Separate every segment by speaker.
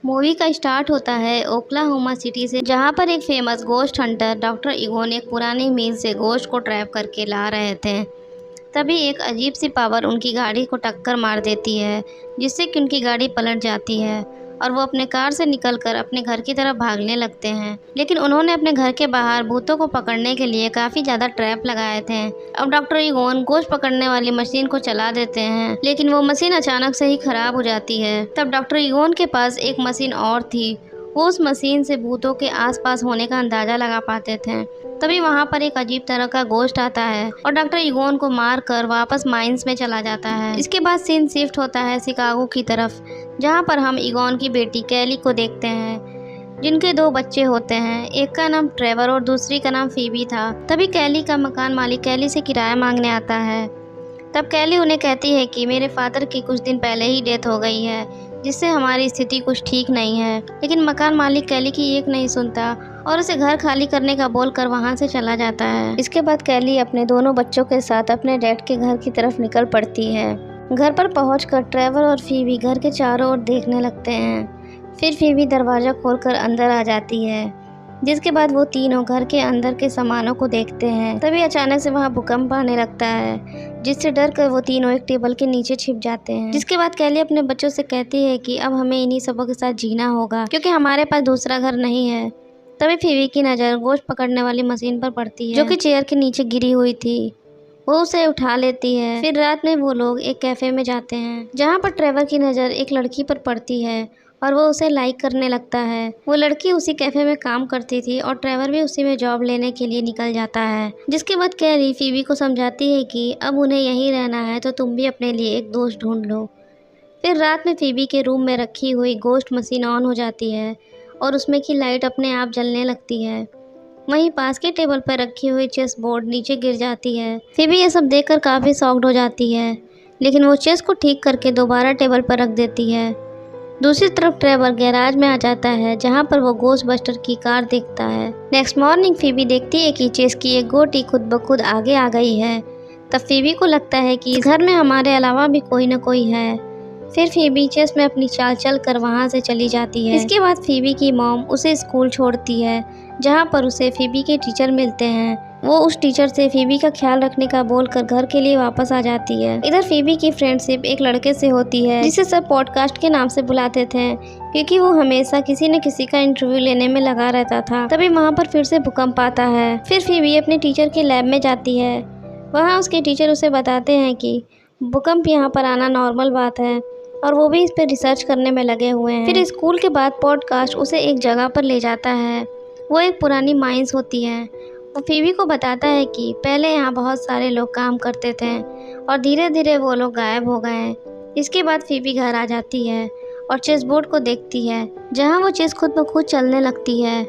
Speaker 1: Movie का start होता है ओक्लाहोमा सिटी से, जहां पर एक फेमस गोश्त हंटर डॉक्टर इगोन एक पुरानी मील से गोश्त को ट्रैप करके ला रहे थे। तभी एक अजीब सी पावर उनकी गाड़ी को टक्कर मार देती है, जिससे कि उनकी गाड़ी पलट जाती है और वो अपने कार से निकलकर अपने घर की तरफ भागने लगते हैं। लेकिन उन्होंने अपने घर के बाहर भूतों को पकड़ने के लिए काफ़ी ज़्यादा ट्रैप लगाए थे। अब डॉक्टर इगोन गोश्त पकड़ने वाली मशीन को चला देते हैं, लेकिन वो मशीन अचानक से ही खराब हो जाती है। तब डॉक्टर इगोन के पास एक मशीन और थी। वो उस मशीन से भूतों के आसपास होने का अंदाज़ा लगा पाते थे। तभी वहाँ पर एक अजीब तरह का गोश्त आता है और डॉक्टर इगोन को मार कर वापस माइंस में चला जाता है। इसके बाद सीन शिफ्ट होता है शिकागो की तरफ, जहाँ पर हम इगोन की बेटी कैली को देखते हैं, जिनके 2 बच्चे होते हैं। एक का नाम ट्रेवर और दूसरी का नाम फीबी था। तभी कैली का मकान मालिक कैली से किराया मांगने आता है। तब कैली उन्हें कहती है कि मेरे फादर की कुछ दिन पहले ही डेथ हो गई है, जिससे हमारी स्थिति कुछ ठीक नहीं है। लेकिन मकान मालिक कैली की एक नहीं सुनता और उसे घर खाली करने का बोलकर वहां से चला जाता है। इसके बाद कैली अपने दोनों बच्चों के साथ अपने डैड के घर की तरफ निकल पड़ती है। घर पर पहुंचकर ट्रेवर और फीबी घर के चारों ओर देखने लगते हैं। फिर फीबी दरवाज़ा खोलकर अंदर आ जाती है, जिसके बाद वो तीनों घर के अंदर के सामानों को देखते हैं। तभी अचानक से वहाँ भूकंप आने लगता है, जिससे डर कर वो तीनों एक टेबल के नीचे छिप जाते हैं। जिसके बाद कैली अपने बच्चों से कहती है कि अब हमें इन्हीं सबों के साथ जीना होगा, क्योंकि हमारे पास दूसरा घर नहीं है। तभी फीबी की नज़र गोश्त पकड़ने वाली मशीन पर पड़ती है, जो कि चेयर के नीचे गिरी हुई थी। वो उसे उठा लेती है। फिर रात में वो लोग एक कैफ़े में जाते हैं, जहाँ पर ट्रेवर की नज़र एक लड़की पर पड़ती है और वो उसे लाइक करने लगता है। वो लड़की उसी कैफ़े में काम करती थी और ट्रेवर भी उसी में जॉब लेने के लिए निकल जाता है। जिसके बाद कैली फीबी को समझाती है कि अब उन्हें यहीं रहना है, तो तुम भी अपने लिए एक दोस्त ढूंढ लो। फिर रात में फीबी के रूम में रखी हुई गोश्त मशीन ऑन हो जाती है और उसमें की लाइट अपने आप जलने लगती है। वहीं पास के टेबल पर रखी हुई चेस बोर्ड नीचे गिर जाती है। फीबी ये सब देखकर काफ़ी शॉक्ड हो जाती है, लेकिन वो चेस को ठीक करके दोबारा टेबल पर रख देती है। दूसरी तरफ ट्रेवर गैराज में आ जाता है, जहां पर वो गोश्त बस्टर की कार देखता है। नेक्स्ट मॉर्निंग फीबी देखती है कि चेस की एक गोटी खुद ब खुद आगे आ गई है। तब फीबी को लगता है कि इस घर में हमारे अलावा भी कोई न कोई है। फिर फीबी चेस में अपनी चाल चल कर वहाँ से चली जाती है। इसके बाद फीबी की मॉम उसे स्कूल छोड़ती है, जहाँ पर उसे फीबी के टीचर मिलते हैं। वो उस टीचर से फीबी का ख्याल रखने का बोलकर घर के लिए वापस आ जाती है। इधर फीबी की फ्रेंडशिप एक लड़के से होती है, जिसे सब पॉडकास्ट के नाम से बुलाते थे, क्योंकि वो हमेशा किसी न किसी का इंटरव्यू लेने में लगा रहता था। तभी वहाँ पर फिर से भूकंप आता है। फिर फीबी अपने टीचर के लैब में जाती है। वहाँ उसके टीचर उसे बताते हैं कि भूकंप यहाँ पर आना नॉर्मल बात है और वो भी इस पर रिसर्च करने में लगे हुए हैं। फिर स्कूल के बाद पॉडकास्ट उसे एक जगह पर ले जाता है। वो एक पुरानी माइंस होती है। वो फीबी को बताता है कि पहले यहाँ बहुत सारे लोग काम करते थे और धीरे धीरे वो लोग गायब हो गए। इसके बाद फीबी घर आ जाती है और चेस बोर्ड को देखती है, जहाँ वो चेस खुद ब खुद चलने लगती है।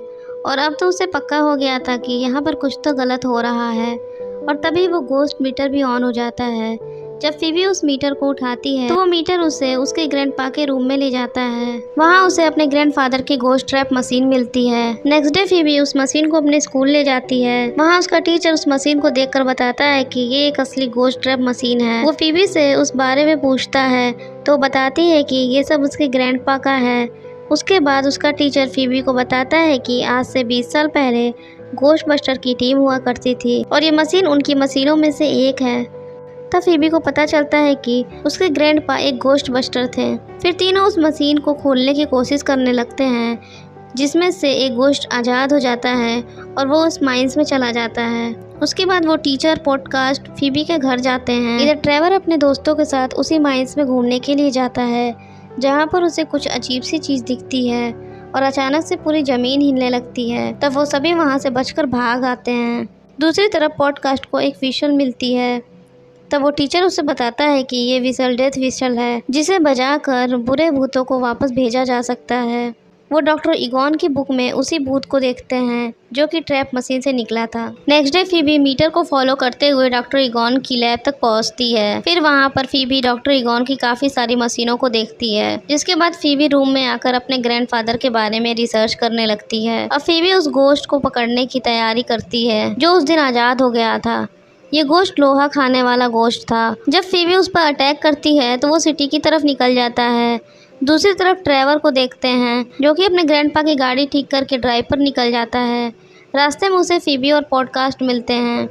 Speaker 1: और अब तो उसे पक्का हो गया था कि यहाँ पर कुछ तो गलत हो रहा है। और तभी वो गोश्त मीटर भी ऑन हो जाता है। जब फीबी उस मीटर को उठाती है, तो वो मीटर उसे उसके ग्रैंडपा के रूम में ले जाता है। वहाँ उसे अपने ग्रैंडफादर की गोश्त ट्रैप मशीन मिलती है। नेक्स्ट डे फीबी उस मशीन को अपने स्कूल ले जाती है। वहाँ उसका टीचर उस मशीन को देखकर बताता है कि ये एक असली गोश्त ट्रैप मशीन है। वो फीबी से उस बारे में पूछता है, तो बताती है कि ये सब उसके ग्रैंडपा का है। उसके बाद उसका टीचर फीबी को बताता है कि आज से 20 साल पहले गोश्त बस्टर की टीम हुआ करती थी और ये मशीन उनकी मशीनों में से एक है। तब फीबी को पता चलता है कि उसके ग्रैंडपा एक गोश्त बस्टर थे। फिर तीनों उस मशीन को खोलने की कोशिश करने लगते हैं, जिसमें से एक गोश्त आज़ाद हो जाता है और वो उस माइंस में चला जाता है। उसके बाद वो टीचर पॉडकास्ट फीबी के घर जाते हैं। इधर ट्रेवर अपने दोस्तों के साथ उसी माइंस में घूमने के लिए जाता है, जहाँ पर उसे कुछ अजीब सी चीज़ दिखती है और अचानक से पूरी ज़मीन हिलने लगती है। तब वो सभी वहाँ से बचकर भाग आते हैं। दूसरी तरफ पॉडकास्ट को एक विशल मिलती है। तब वो टीचर उसे बताता है कि ये विशल डेथ विशल है, जिसे बजाकर बुरे भूतों को वापस भेजा जा सकता है। वो डॉक्टर इगोन की बुक में उसी भूत को देखते हैं, जो कि ट्रैप मशीन से निकला था। नेक्स्ट डे फीबी मीटर को फॉलो करते हुए डॉक्टर इगोन की लैब तक पहुंचती है। फिर वहां पर फीबी डॉक्टर इगोन की काफ़ी सारी मशीनों को देखती है, जिसके बाद फीबी रूम में आकर अपने ग्रैंडफादर के बारे में रिसर्च करने लगती है। अब फीबी उस गोश्त को पकड़ने की तैयारी करती है, जो उस दिन आज़ाद हो गया था। ये गोश्त लोहा खाने वाला गोश्त था। जब फीबी उस पर अटैक करती है तो वो सिटी की तरफ निकल जाता है, दूसरी तरफ ट्रेवर को देखते हैं जो कि अपने ग्रैंडपा की गाड़ी ठीक करके ड्राइव पर निकल जाता है। रास्ते में उसे फीबी और पॉडकास्ट मिलते हैं।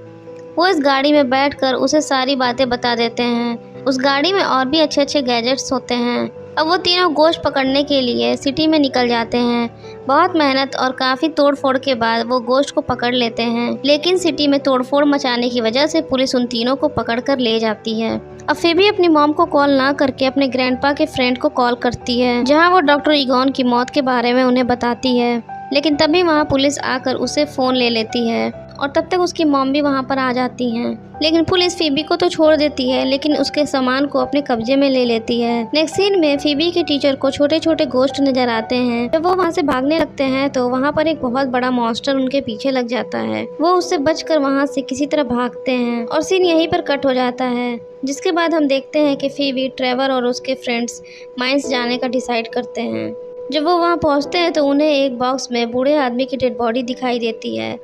Speaker 1: वो इस गाड़ी में बैठकर उसे सारी बातें बता देते हैं। उस गाड़ी में और भी अच्छे अच्छे गैजेट्स होते हैं। अब वो तीनों गोश्त पकड़ने के लिए सिटी में निकल जाते हैं। बहुत मेहनत और काफ़ी तोड़फोड़ के बाद वो गोश्त को पकड़ लेते हैं, लेकिन सिटी में तोड़फोड़ मचाने की वजह से पुलिस उन तीनों को पकड़ कर ले जाती है। अब फीबी अपनी मॉम को कॉल ना करके अपने ग्रैंडपा के फ्रेंड को कॉल करती है, जहाँ वो डॉक्टर इगोन की मौत के बारे में उन्हें बताती है। लेकिन तभी वहाँ पुलिस आकर उसे फ़ोन ले लेती है और तब तक उसकी मॉम भी वहाँ पर आ जाती हैं। लेकिन पुलिस फीबी को तो छोड़ देती है, लेकिन उसके सामान को अपने कब्जे में ले लेती है। नेक्स्ट सीन में फीबी के टीचर को छोटे छोटे गोश्त नजर आते हैं। जब वो वहाँ से भागने लगते हैं तो वहाँ पर एक बहुत बड़ा मॉन्स्टर उनके पीछे लग जाता है। वो उससे बचकर वहाँ से किसी तरह भागते हैं और सीन यहीं पर कट हो जाता है। जिसके बाद हम देखते हैं कि फीबी, ट्रेवर और उसके फ्रेंड्स माइंस जाने का डिसाइड करते हैं। जब वो वहाँ पहुँचते हैं तो उन्हें एक बॉक्स में बूढ़े आदमी की डेड बॉडी दिखाई देती है।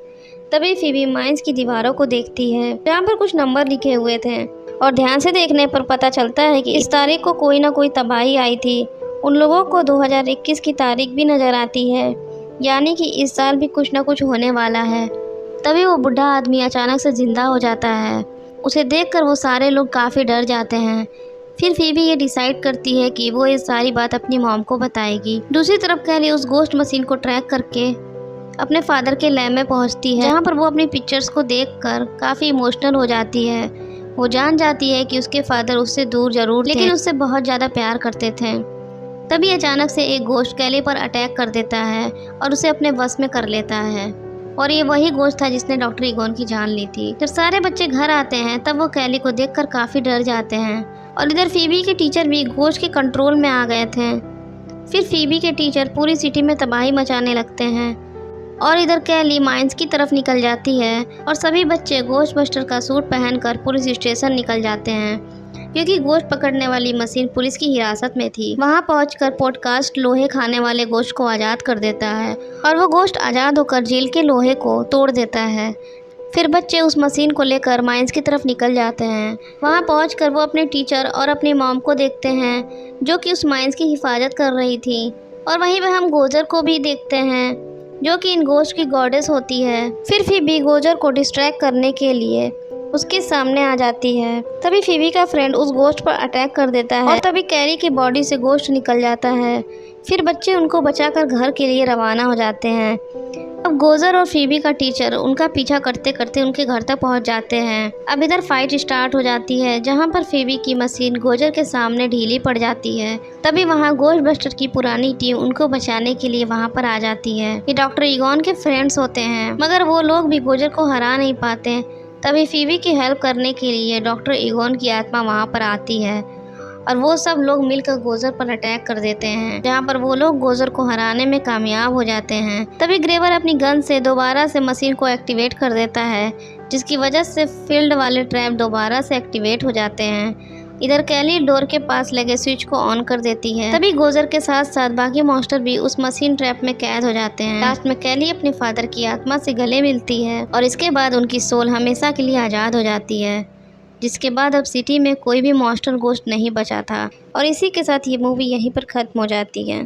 Speaker 1: तभी फीबी माइंस की दीवारों को देखती है जहाँ पर कुछ नंबर लिखे हुए थे और ध्यान से देखने पर पता चलता है कि इस तारीख को कोई ना कोई तबाही आई थी। उन लोगों को 2021 की तारीख भी नज़र आती है, यानी कि इस साल भी कुछ ना कुछ होने वाला है। तभी वो बूढ़ा आदमी अचानक से जिंदा हो जाता है। उसे देखकर वो सारे लोग काफ़ी डर जाते हैं। फिर फीबी ये डिसाइड करती है कि वो ये सारी बात अपनी मॉम को बताएगी। दूसरी तरफ कैली उस गोश्त मशीन को ट्रैक करके अपने फादर के लैब में पहुंचती है, जहां पर वो अपनी पिक्चर्स को देखकर काफ़ी इमोशनल हो जाती है। वो जान जाती है कि उसके फादर उससे दूर जरूर थे, लेकिन उससे बहुत ज़्यादा प्यार करते थे। तभी अचानक से एक गोश्त कैली पर अटैक कर देता है और उसे अपने बस में कर लेता है। और ये वही गोश्त था जिसने डॉक्टर इगोन की जान ली थी। जब सारे बच्चे घर आते हैं तब वो कैली को देखकर काफ़ी डर जाते हैं। और इधर फीबी के टीचर भी गोश्त के कंट्रोल में आ गए थे। फिर फीबी के टीचर पूरी सिटी में तबाही मचाने लगते हैं और इधर कैली माइंस की तरफ निकल जाती है और सभी बच्चे गोश्त बस्टर का सूट पहनकर पुलिस स्टेशन निकल जाते हैं, क्योंकि गोश्त पकड़ने वाली मशीन पुलिस की हिरासत में थी। वहां पहुंचकर पॉडकास्ट लोहे खाने वाले गोश्त को आज़ाद कर देता है और वो गोश्त आज़ाद होकर जेल के लोहे को तोड़ देता है। फिर बच्चे उस मशीन को लेकर माइंस की तरफ निकल जाते हैं। वहां पहुंचकर वो अपने टीचर और अपनी मॉम को देखते हैं जो कि उस माइंस की हिफाजत कर रही थी। और वहीं पे हम गोजर को भी देखते हैं जो कि इन गोश्त की गॉडेस होती है। फिर फीबी गोजर को डिस्ट्रैक्ट करने के लिए उसके सामने आ जाती है। तभी फीबी का फ्रेंड उस गोश्त पर अटैक कर देता है और तभी कैरी की बॉडी से गोश्त निकल जाता है। फिर बच्चे उनको बचाकर घर के लिए रवाना हो जाते हैं। अब गोजर और फीबी का टीचर उनका पीछा करते करते उनके घर तक पहुंच जाते हैं। अब इधर फाइट स्टार्ट हो जाती है, जहां पर फीबी की मशीन गोजर के सामने ढीली पड़ जाती है। तभी वहां गोश्त बस्टर की पुरानी टीम उनको बचाने के लिए वहां पर आ जाती है। ये डॉक्टर इगोन के फ्रेंड्स होते हैं, मगर वो लोग भी गोजर को हरा नहीं पाते। तभी फीबी की हेल्प करने के लिए डॉक्टर इगोन की आत्मा वहां पर आती है और वो सब लोग मिलकर गोजर पर अटैक कर देते हैं, जहां पर वो लोग गोजर को हराने में कामयाब हो जाते हैं। तभी ग्रेवर अपनी गन से दोबारा से मशीन को एक्टिवेट कर देता है, जिसकी वजह से फील्ड वाले ट्रैप दोबारा से एक्टिवेट हो जाते हैं। इधर कैली डोर के पास लगे स्विच को ऑन कर देती है। तभी गोजर के साथ साथ बाकी मॉन्स्टर भी उस मशीन ट्रैप में कैद हो जाते हैं। लास्ट में कैली अपने फादर की आत्मा से गले मिलती है और इसके बाद उनकी सोल हमेशा के लिए आज़ाद हो जाती है, जिसके बाद अब सिटी में कोई भी मॉन्स्टर गोश्त नहीं बचा था। और इसी के साथ ये मूवी यहीं पर ख़त्म हो जाती है।